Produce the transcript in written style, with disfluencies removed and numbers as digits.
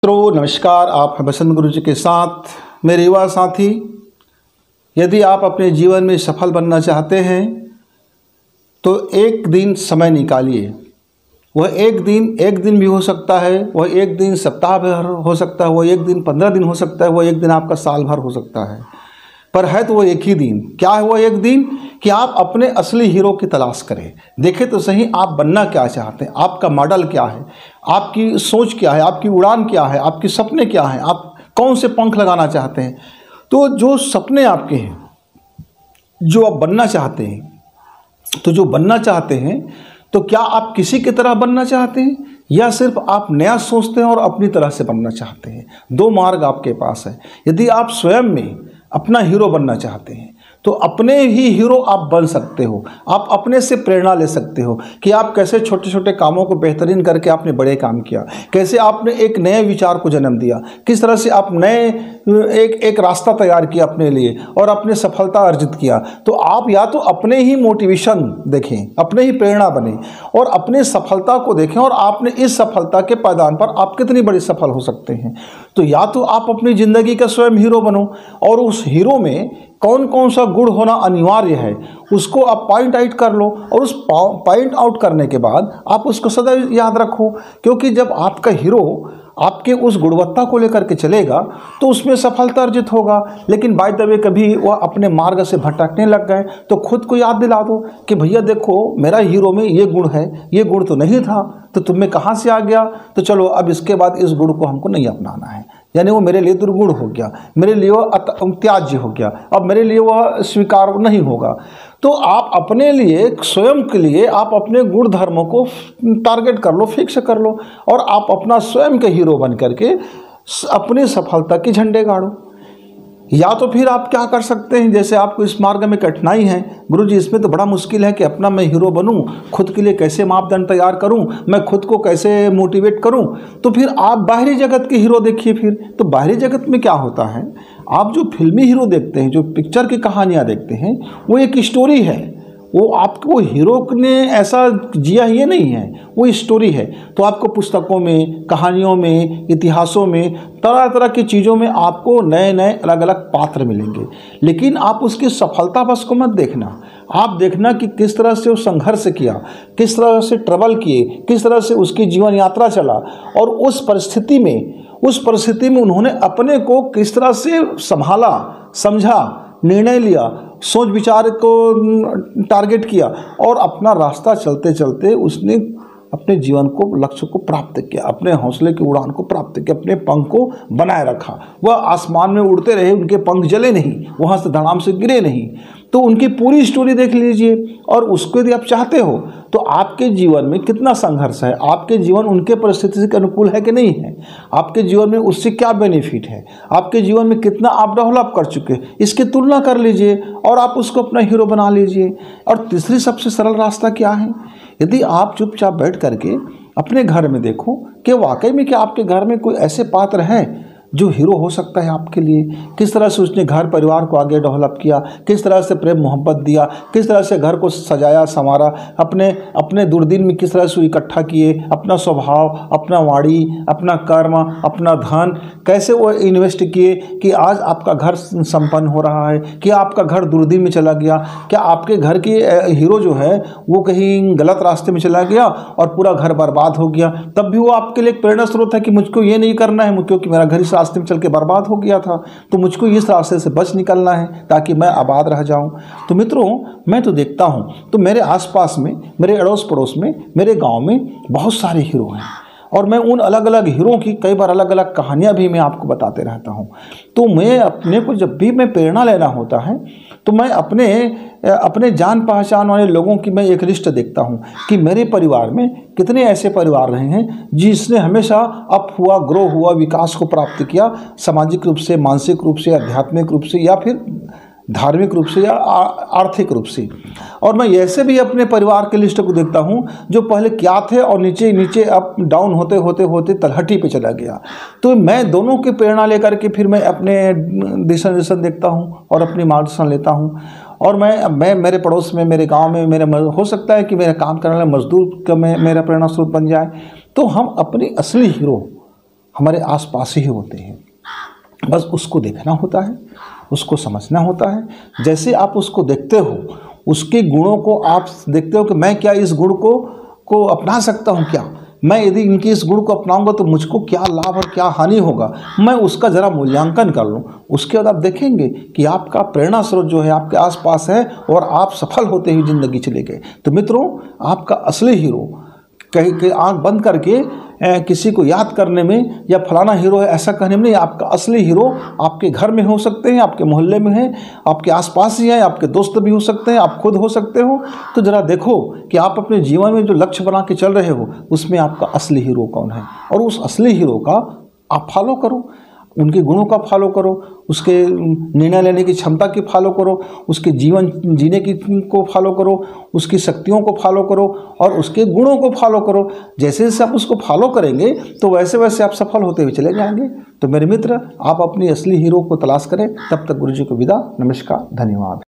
मित्रों नमस्कार, आप हैं बसंत गुरु जी के साथ। मेरे युवा साथी, यदि आप अपने जीवन में सफल बनना चाहते हैं तो एक दिन समय निकालिए। वह एक दिन भी हो सकता है, वह एक दिन सप्ताह भर हो सकता है, वह एक दिन 15 दिन हो सकता है, वह एक दिन आपका साल भर हो सकता है, पर है तो वो एक ही दिन। क्या है वो एक दिन? कि आप अपने असली हीरो की तलाश करें। देखें तो सही, आप बनना क्या चाहते हैं, आपका मॉडल क्या है, आपकी सोच क्या है, आपकी उड़ान क्या है, आपके सपने क्या हैं, आप कौन से पंख लगाना चाहते हैं। तो जो सपने आपके हैं, जो आप बनना चाहते हैं, तो जो बनना चाहते हैं, तो क्या आप किसी की तरह बनना चाहते हैं या सिर्फ आप नया सोचते हैं और अपनी तरह से बनना चाहते हैं? दो मार्ग आपके पास है। यदि आप स्वयं में अपना हीरो बनना चाहते हैं तो अपने ही हीरो आप बन सकते हो। आप अपने से प्रेरणा ले सकते हो कि आप कैसे छोटे छोटे कामों को बेहतरीन करके आपने बड़े काम किया, कैसे आपने एक नए विचार को जन्म दिया, किस तरह से आप नए एक रास्ता तैयार किया अपने लिए और अपने सफलता अर्जित किया। तो आप या तो अपने ही मोटिवेशन देखें, अपने ही प्रेरणा बने और अपने सफलता को देखें और आपने इस सफलता के पायदान पर आप कितनी बड़ी सफल हो सकते हैं। तो या तो आप अपनी ज़िंदगी का स्वयं हीरो बनो और उस हीरो में कौन कौन सा गुण होना अनिवार्य है उसको आप पॉइंट आउट कर लो और उस पॉइंट आउट करने के बाद आप उसको सदैव याद रखो, क्योंकि जब आपका हीरो आपके उस गुणवत्ता को लेकर के चलेगा तो उसमें सफलता अर्जित होगा। लेकिन बाय द वे कभी वह अपने मार्ग से भटकने लग गए तो खुद को याद दिला दो कि भैया देखो, मेरा हीरो में ये गुण है, ये गुण तो नहीं था, तो तुम्हें कहाँ से आ गया, तो चलो अब इसके बाद इस गुण को हमको नहीं अपनाना है, यानी वो मेरे लिए दुर्गुण हो गया, मेरे लिए वह त्याज्य हो गया, अब मेरे लिए वह स्वीकार नहीं होगा। तो आप अपने लिए, स्वयं के लिए आप अपने गुण धर्मों को टारगेट कर लो, फिक्स कर लो और आप अपना स्वयं के हीरो बन करके अपनी सफलता के झंडे गाड़ो। या तो फिर आप क्या कर सकते हैं, जैसे आपको इस मार्ग में कठिनाई है, गुरुजी इसमें तो बड़ा मुश्किल है कि अपना मैं हीरो बनूं, खुद के लिए कैसे मापदंड तैयार करूं, मैं खुद को कैसे मोटिवेट करूं, तो फिर आप बाहरी जगत के हीरो देखिए। फिर तो बाहरी जगत में क्या होता है, आप जो फिल्मी हीरो देखते हैं, जो पिक्चर की कहानियाँ देखते हैं, वो एक स्टोरी है, वो आपको हीरो ने ऐसा जिया ये नहीं है, वो स्टोरी है। तो आपको पुस्तकों में, कहानियों में, इतिहासों में, तरह तरह की चीज़ों में आपको नए नए अलग अलग पात्र मिलेंगे, लेकिन आप उसकी सफलता बस को मत देखना। आप देखना कि किस तरह से वो संघर्ष किया, किस तरह से ट्रबल किए, किस तरह से उसकी जीवन यात्रा चला और उस परिस्थिति में उन्होंने अपने को किस तरह से संभाला, समझा, निर्णय लिया, सोच विचार को टारगेट किया और अपना रास्ता चलते चलते उसने अपने जीवन को, लक्ष्य को प्राप्त किया, अपने हौसले की उड़ान को प्राप्त किया, अपने पंख को बनाए रखा। वह आसमान में उड़ते रहे, उनके पंख जले नहीं, वहाँ से धड़ाम से गिरे नहीं। तो उनकी पूरी स्टोरी देख लीजिए और उसको यदि आप चाहते हो तो आपके जीवन में कितना संघर्ष है, आपके जीवन उनके परिस्थिति के अनुकूल है कि नहीं है, आपके जीवन में उससे क्या बेनिफिट है, आपके जीवन में कितना आप डेवलप कर चुके हैं, इसकी तुलना कर लीजिए और आप उसको अपना हीरो बना लीजिए। और तीसरी सबसे सरल रास्ता क्या है, यदि आप चुपचाप बैठ करके अपने घर में देखो कि वाकई में क्या आपके घर में कोई ऐसे पात्र हैं जो हीरो हो सकता है आपके लिए। किस तरह से उसने घर परिवार को आगे डेवलप किया, किस तरह से प्रेम मोहब्बत दिया, किस तरह से घर को सजाया संवारा, अपने दुर्दिन में किस तरह से इकट्ठा किए, अपना स्वभाव, अपना वाणी, अपना कर्म, अपना धन कैसे वो इन्वेस्ट किए कि आज आपका घर संपन्न हो रहा है, कि आपका घर दुर्दिन में चला गया, क्या आपके घर की हीरो जो है वो कहीं गलत रास्ते में चला गया और पूरा घर बर्बाद हो गया, तब भी वो आपके लिए एक प्रेरणा स्रोत है कि मुझको ये नहीं करना है, क्योंकि मेरा घर रास्ते में चल के बर्बाद हो गया था, तो मुझको इस रास्ते से बच निकलना है ताकि मैं आबाद रह जाऊं। तो मित्रों, मैं तो देखता हूं तो मेरे आसपास में, मेरे अड़ोस पड़ोस में, मेरे गांव में बहुत सारे हीरो हैं और मैं उन अलग अलग हीरो की कई बार अलग अलग कहानियां भी मैं आपको बताते रहता हूं। तो मैं अपने को जब भी मैं प्रेरणा लेना होता है तो मैं अपने जान पहचान वाले लोगों की मैं एक लिस्ट देखता हूं कि मेरे परिवार में कितने ऐसे परिवार रहे हैं जिसने हमेशा अप हुआ, ग्रो हुआ, विकास को प्राप्त किया, सामाजिक रूप से, मानसिक रूप से, आध्यात्मिक रूप से या फिर धार्मिक रूप से या आर्थिक रूप से। और मैं ऐसे भी अपने परिवार के लिस्ट को देखता हूं जो पहले क्या थे और नीचे नीचे अप डाउन होते होते होते तलहटी पे चला गया। तो मैं दोनों की प्रेरणा लेकर के फिर मैं अपने दिशा निर्देशन देखता हूं और अपनी मार्गदर्शन लेता हूं। और मैं मेरे पड़ोस में, मेरे गांव में, मेरे हो सकता है कि मेरा काम करने वाले मजदूर का मेरा प्रेरणा स्रोत बन जाए। तो हम अपनी असली हीरो हमारे आसपास ही होते हैं, बस उसको देखना होता है, उसको समझना होता है। जैसे आप उसको देखते हो, उसके गुणों को आप देखते हो कि मैं क्या इस गुण को अपना सकता हूँ क्या, मैं यदि इनके इस गुण को अपनाऊंगा तो मुझको क्या लाभ और क्या हानि होगा, मैं उसका ज़रा मूल्यांकन कर लूँ। उसके बाद आप देखेंगे कि आपका प्रेरणा स्रोत जो है आपके आसपास है और आप सफल होते हुए ज़िंदगी चले गए। तो मित्रों, आपका असली हीरो कहीं आंख बंद करके किसी को याद करने में या फलाना हीरो है ऐसा कहने में नहीं, आपका असली हीरो आपके घर में हो सकते हैं, आपके मोहल्ले में है, आपके आसपास ही है, आपके दोस्त भी हो सकते हैं, आप खुद हो सकते हो। तो ज़रा देखो कि आप अपने जीवन में जो लक्ष्य बना के चल रहे हो उसमें आपका असली हीरो कौन है, और उस असली हीरो का आप फॉलो करो, उनके गुणों का फॉलो करो, उसके निर्णय लेने की क्षमता की फॉलो करो, उसके जीवन जीने की को फॉलो करो, उसकी शक्तियों को फॉलो करो और उसके गुणों को फॉलो करो। जैसे जैसे आप उसको फॉलो करेंगे तो वैसे वैसे आप सफल होते हुए चले जाएंगे। तो मेरे मित्र, आप अपनी असली हीरो को तलाश करें। तब तक गुरु जी को विदा। नमस्कार, धन्यवाद।